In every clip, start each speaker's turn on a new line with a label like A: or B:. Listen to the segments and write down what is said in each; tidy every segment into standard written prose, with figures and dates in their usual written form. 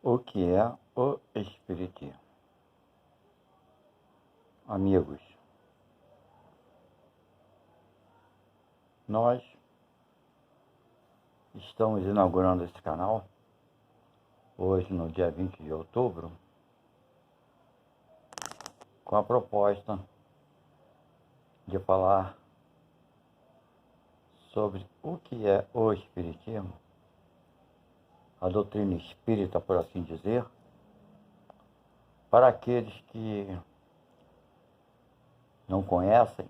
A: O que é o Espiritismo? Amigos, nós estamos inaugurando esse canal hoje, no dia 20 de outubro, com a proposta de falar sobre o que é o Espiritismo, a doutrina espírita, por assim dizer, para aqueles que não conhecem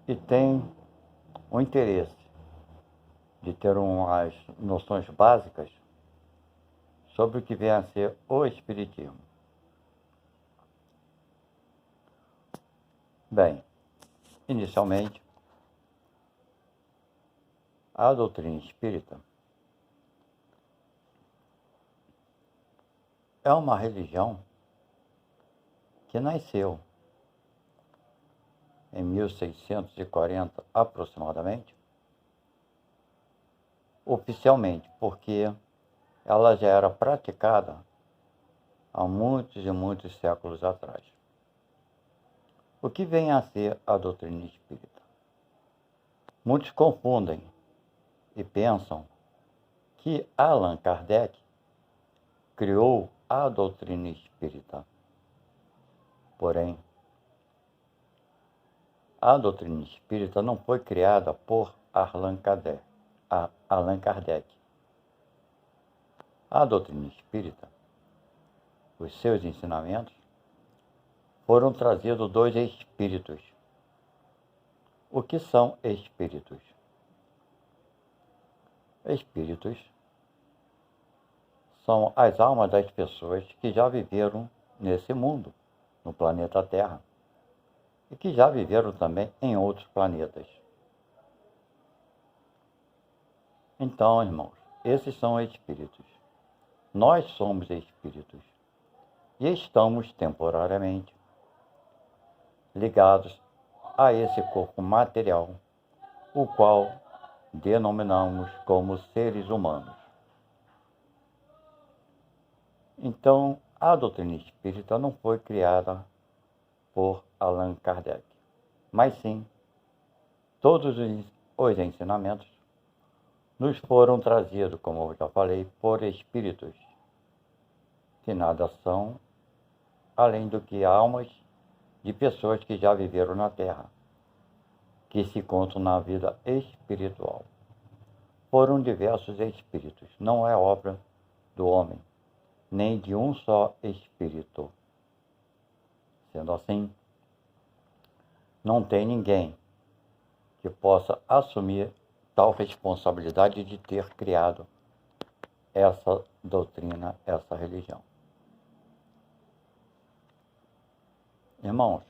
A: e têm o interesse de ter umas noções básicas sobre o que vem a ser o Espiritismo. Bem, inicialmente, a doutrina espírita é uma religião que nasceu em 1640 aproximadamente, oficialmente, porque ela já era praticada há muitos e muitos séculos atrás. O que vem a ser a doutrina espírita? Muitos confundem e pensam que Allan Kardec criou a doutrina espírita. Porém, a doutrina espírita não foi criada por Allan Kardec. A doutrina espírita, os seus ensinamentos, foram trazidos dos espíritos. O que são espíritos? Espíritos são as almas das pessoas que já viveram nesse mundo, no planeta Terra, e que já viveram também em outros planetas. Então, irmãos, esses são espíritos. Nós somos espíritos e estamos temporariamente ligados a esse corpo material, o qual denominamos como seres humanos. Então, a doutrina espírita não foi criada por Allan Kardec, mas sim, todos os ensinamentos nos foram trazidos, como eu já falei, por espíritos, que nada são além do que almas de pessoas que já viveram na Terra, que se encontram na vida espiritual. Foram diversos espíritos, não é obra do homem, nem de um só espírito. Sendo assim, não tem ninguém que possa assumir tal responsabilidade de ter criado essa doutrina, essa religião. Irmãos,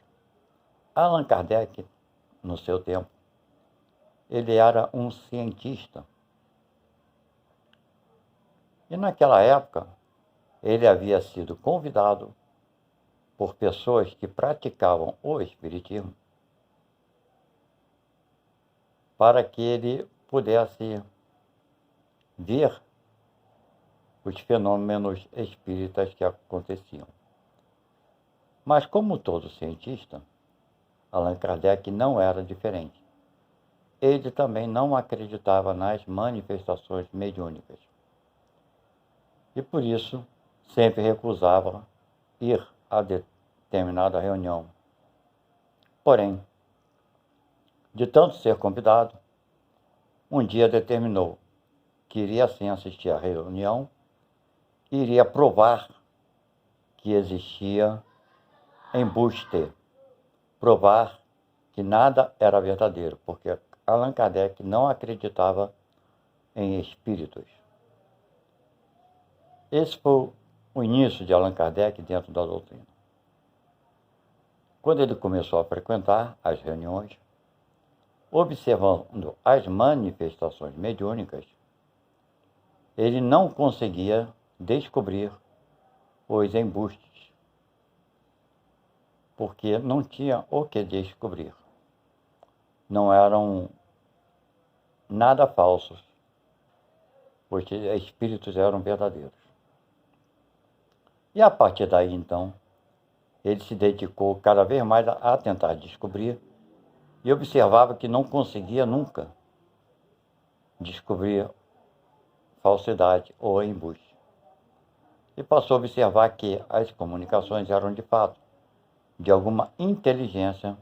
A: Allan Kardec, no seu tempo, ele era um cientista. E naquela época, ele havia sido convidado por pessoas que praticavam o espiritismo para que ele pudesse ver os fenômenos espíritas que aconteciam. Mas, como todo cientista, Allan Kardec não era diferente. Ele também não acreditava nas manifestações mediúnicas. E por isso, sempre recusava ir a determinada reunião. Porém, de tanto ser convidado, um dia determinou que iria sim assistir à reunião e iria provar que existia embuste, provar que nada era verdadeiro, porque Allan Kardec não acreditava em espíritos. Esse foi o início de Allan Kardec dentro da doutrina. Quando ele começou a frequentar as reuniões, observando as manifestações mediúnicas, ele não conseguia descobrir os embustes, porque não tinha o que descobrir. Não eram nada falsos, porque espíritos eram verdadeiros. E a partir daí, então, ele se dedicou cada vez mais a tentar descobrir e observava que não conseguia nunca descobrir falsidade ou embuste. E passou a observar que as comunicações eram de fato de alguma inteligência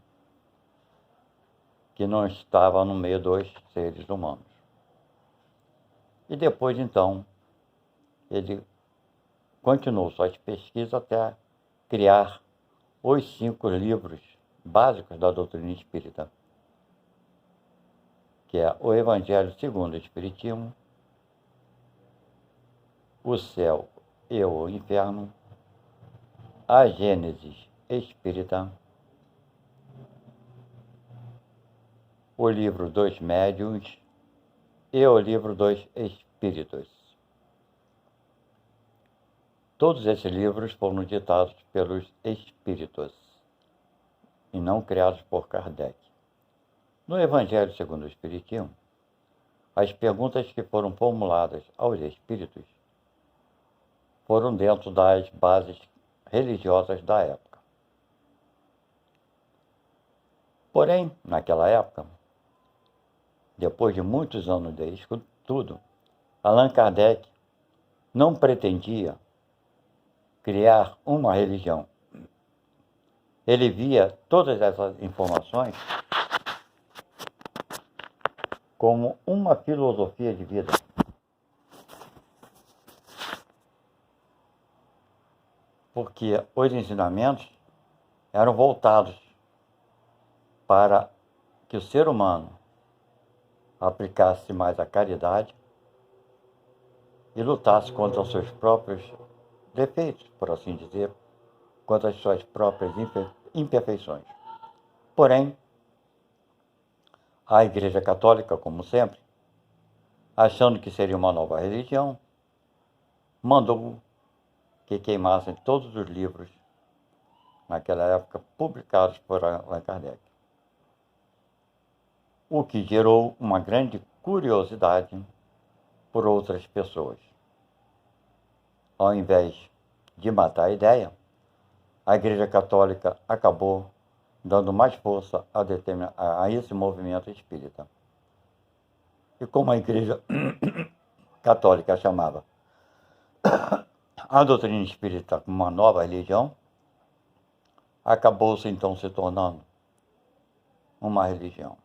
A: que não estava no meio dos seres humanos. E depois, então, ele continuou suas pesquisas até criar os 5 livros básicos da doutrina espírita, que é o Evangelho segundo o Espiritismo, o Céu e o Inferno, a Gênesis Espírita, o livro dos Médiuns e o livro dos Espíritos. Todos esses livros foram ditados pelos Espíritos e não criados por Kardec. No Evangelho segundo o Espiritismo, as perguntas que foram formuladas aos Espíritos foram dentro das bases religiosas da época. Porém, naquela época, depois de muitos anos de estudo, Allan Kardec não pretendia criar uma religião. Ele via todas essas informações como uma filosofia de vida. Porque os ensinamentos eram voltados para que o ser humano aplicasse mais a caridade e lutasse contra os seus próprios defeitos, por assim dizer, contra as suas próprias imperfeições. Porém, a Igreja Católica, como sempre, achando que seria uma nova religião, mandou que queimassem todos os livros, naquela época, publicados por Allan Kardec. O que gerou uma grande curiosidade por outras pessoas. Ao invés de matar a ideia, a Igreja Católica acabou dando mais força a esse movimento espírita. E como a Igreja Católica chamava a doutrina espírita como uma nova religião, acabou-se então se tornando uma religião.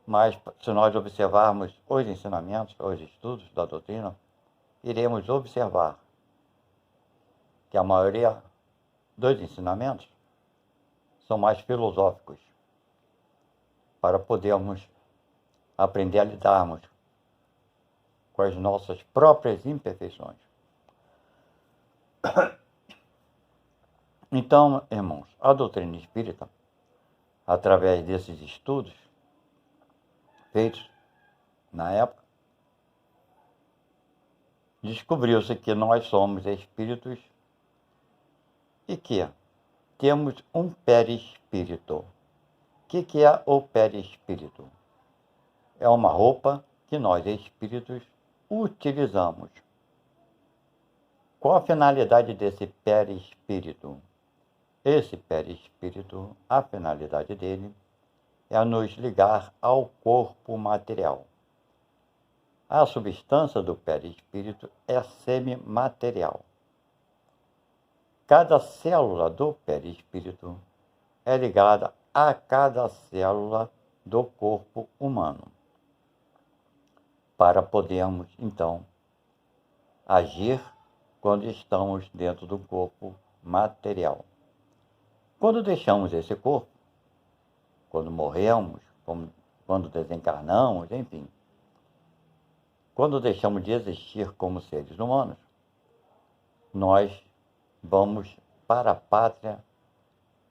A: Mas, se nós observarmos os ensinamentos, os estudos da doutrina, iremos observar que a maioria dos ensinamentos são mais filosóficos, para podermos aprender a lidarmos com as nossas próprias imperfeições. Então, irmãos, a doutrina espírita, através desses estudos feitos na época, descobriu-se que nós somos espíritos e que temos um perispírito. O que é o perispírito? É uma roupa que nós, espíritos, utilizamos. Qual a finalidade desse perispírito? Esse perispírito, a finalidade dele é nos ligar ao corpo material. A substância do perispírito é semimaterial. Cada célula do perispírito é ligada a cada célula do corpo humano, para podermos, então, agir quando estamos dentro do corpo material. Quando deixamos esse corpo, quando morremos, quando desencarnamos, enfim, quando deixamos de existir como seres humanos, nós vamos para a pátria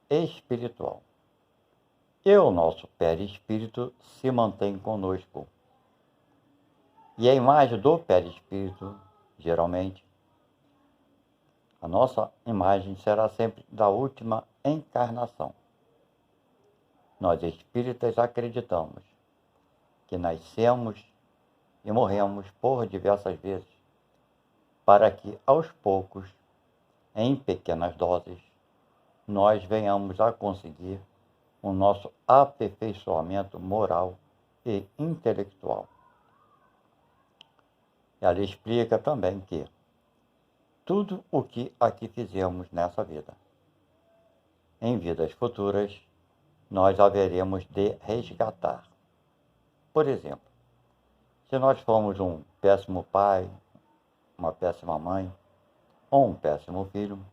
A: espiritual. E o nosso perispírito se mantém conosco. E a imagem do perispírito, geralmente, a nossa imagem será sempre da última encarnação. Nós espíritas acreditamos que nascemos e morremos por diversas vezes, para que, aos poucos, em pequenas doses, nós venhamos a conseguir o nosso aperfeiçoamento moral e intelectual. Ela explica também que tudo o que aqui fizemos nessa vida, em vidas futuras, nós haveremos de resgatar. Por exemplo, se nós fomos um péssimo pai, uma péssima mãe ou um péssimo filho,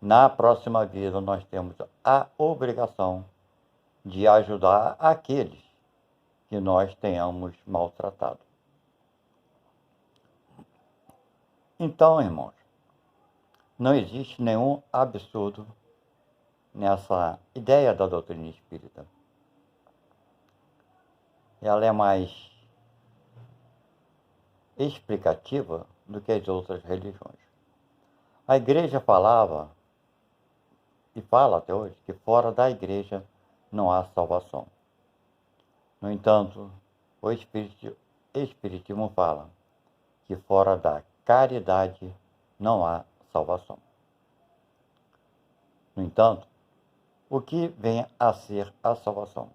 A: na próxima vida nós temos a obrigação de ajudar aqueles que nós tenhamos maltratado. Então, irmãos, não existe nenhum absurdo nessa ideia da doutrina espírita. Ela é mais explicativa do que as outras religiões. A igreja falava, e fala até hoje, que fora da igreja não há salvação. No entanto, o Espiritismo fala que fora da caridade não há salvação. No entanto, o que vem a ser a salvação?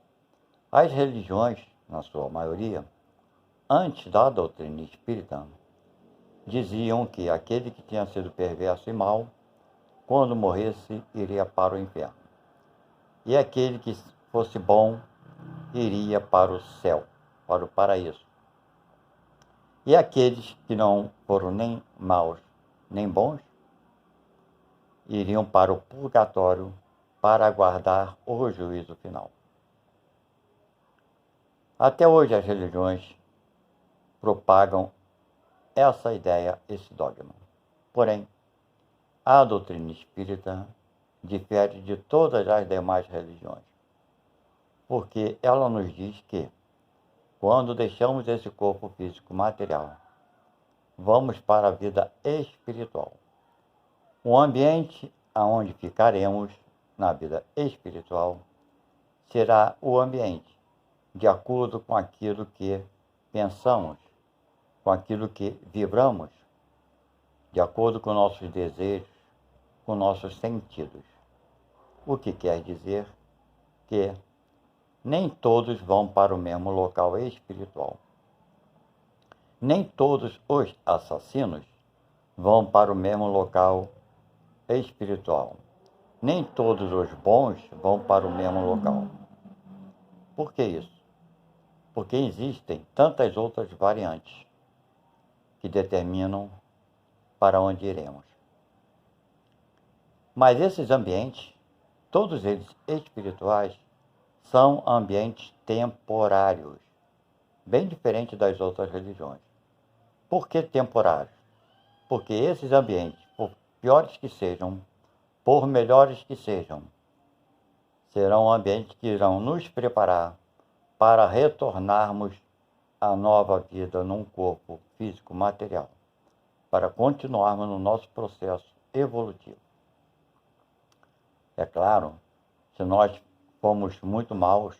A: As religiões, na sua maioria, antes da doutrina espírita, diziam que aquele que tinha sido perverso e mau, quando morresse, iria para o inferno. E aquele que fosse bom, iria para o céu, para o paraíso. E aqueles que não foram nem maus nem bons, iriam para o purgatório para aguardar o juízo final. Até hoje as religiões propagam essa ideia, esse dogma. Porém, a doutrina espírita difere de todas as demais religiões, porque ela nos diz que, quando deixamos esse corpo físico material, vamos para a vida espiritual. O ambiente aonde ficaremos na vida espiritual será o ambiente de acordo com aquilo que pensamos, com aquilo que vibramos, de acordo com nossos desejos, com nossos sentidos. O que quer dizer que nem todos vão para o mesmo local espiritual. Nem todos os assassinos vão para o mesmo local espiritual. Nem todos os bons vão para o mesmo local. Por que isso? Porque existem tantas outras variantes que determinam para onde iremos. Mas esses ambientes, todos eles espirituais, são ambientes temporários, bem diferente das outras religiões. Por que temporários? Porque esses ambientes, por piores que sejam, por melhores que sejam, serão ambientes que irão nos preparar para retornarmos à nova vida num corpo físico material, para continuarmos no nosso processo evolutivo. É claro, se nós fomos muito maus,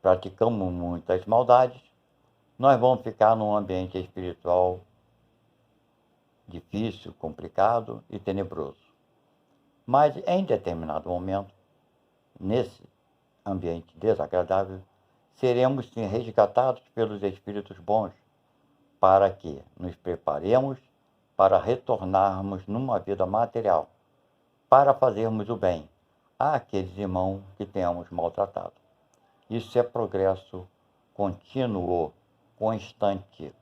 A: praticamos muitas maldades, nós vamos ficar num ambiente espiritual difícil, complicado e tenebroso. Mas em determinado momento, nesse ambiente desagradável, seremos sim resgatados pelos espíritos bons, para que nos preparemos para retornarmos numa vida material, para fazermos o bem àqueles irmãos que tenhamos maltratado. Isso é progresso contínuo, constante.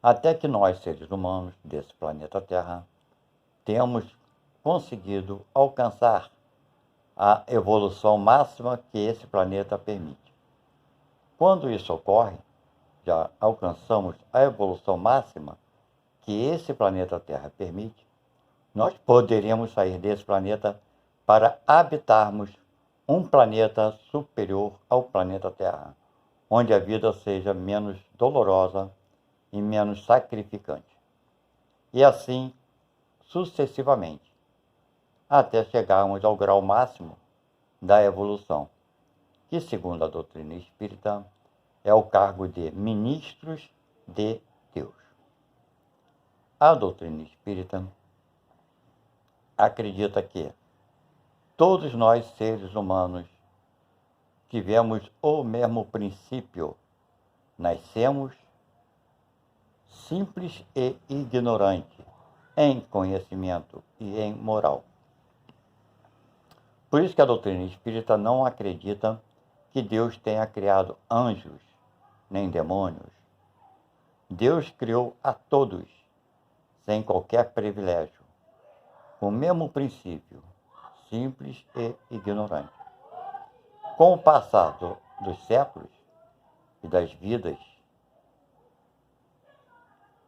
A: Até que nós, seres humanos desse planeta Terra, temos conseguido alcançar a evolução máxima que esse planeta permite. Quando isso ocorre, já alcançamos a evolução máxima que esse planeta Terra permite, nós poderíamos sair desse planeta para habitarmos um planeta superior ao planeta Terra, onde a vida seja menos dolorosa e menos sacrificante. E assim sucessivamente, até chegarmos ao grau máximo da evolução, que, segundo a doutrina espírita, é o cargo de ministros de Deus. A doutrina espírita acredita que todos nós, seres humanos, tivemos o mesmo princípio. Nascemos simples e ignorante em conhecimento e em moral. Por isso que a doutrina espírita não acredita que Deus tenha criado anjos, nem demônios. Deus criou a todos, sem qualquer privilégio. O mesmo princípio, simples e ignorante. Com o passar dos séculos e das vidas,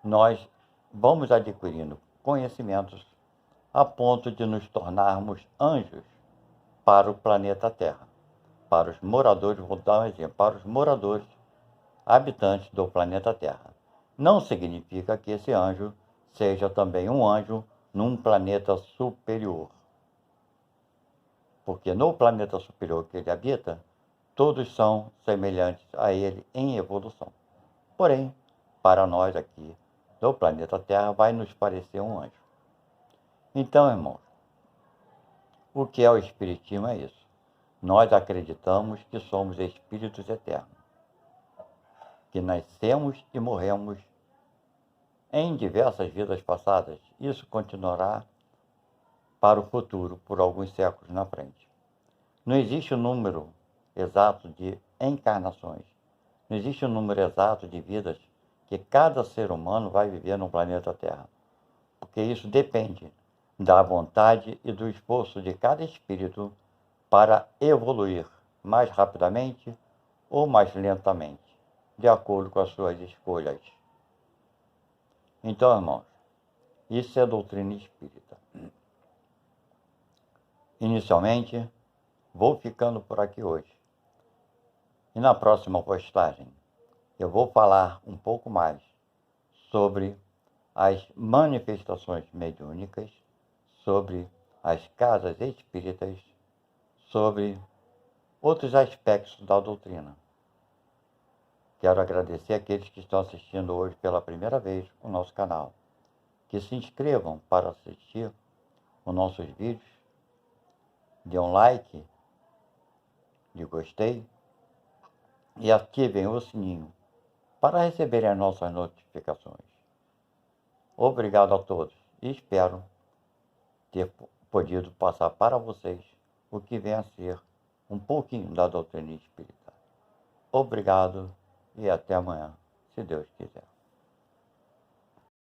A: nós vamos adquirindo conhecimentos a ponto de nos tornarmos anjos para o planeta Terra, para os moradores, vou dar um exemplo, para os moradores habitantes do planeta Terra. Não significa que esse anjo seja também um anjo num planeta superior. Porque no planeta superior que ele habita, todos são semelhantes a ele em evolução. Porém, para nós aqui do planeta Terra, vai nos parecer um anjo. Então, irmãos, o que é o Espiritismo é isso. Nós acreditamos que somos espíritos eternos, que nascemos e morremos em diversas vidas passadas. Isso continuará para o futuro, por alguns séculos na frente. Não existe um número exato de encarnações, não existe um número exato de vidas que cada ser humano vai viver no planeta Terra, porque isso depende da vontade e do esforço de cada espírito para evoluir mais rapidamente ou mais lentamente, de acordo com as suas escolhas. Então, irmãos, isso é a doutrina espírita. Inicialmente, vou ficando por aqui hoje. E na próxima postagem, eu vou falar um pouco mais sobre as manifestações mediúnicas, sobre as casas espíritas, sobre outros aspectos da doutrina. Quero agradecer àqueles que estão assistindo hoje pela primeira vez o nosso canal, que se inscrevam para assistir os nossos vídeos, dê um like, de gostei e ativem o sininho para receberem as nossas notificações. Obrigado a todos e espero ter podido passar para vocês o que vem a ser um pouquinho da doutrina espírita. Obrigado e até amanhã, se Deus quiser.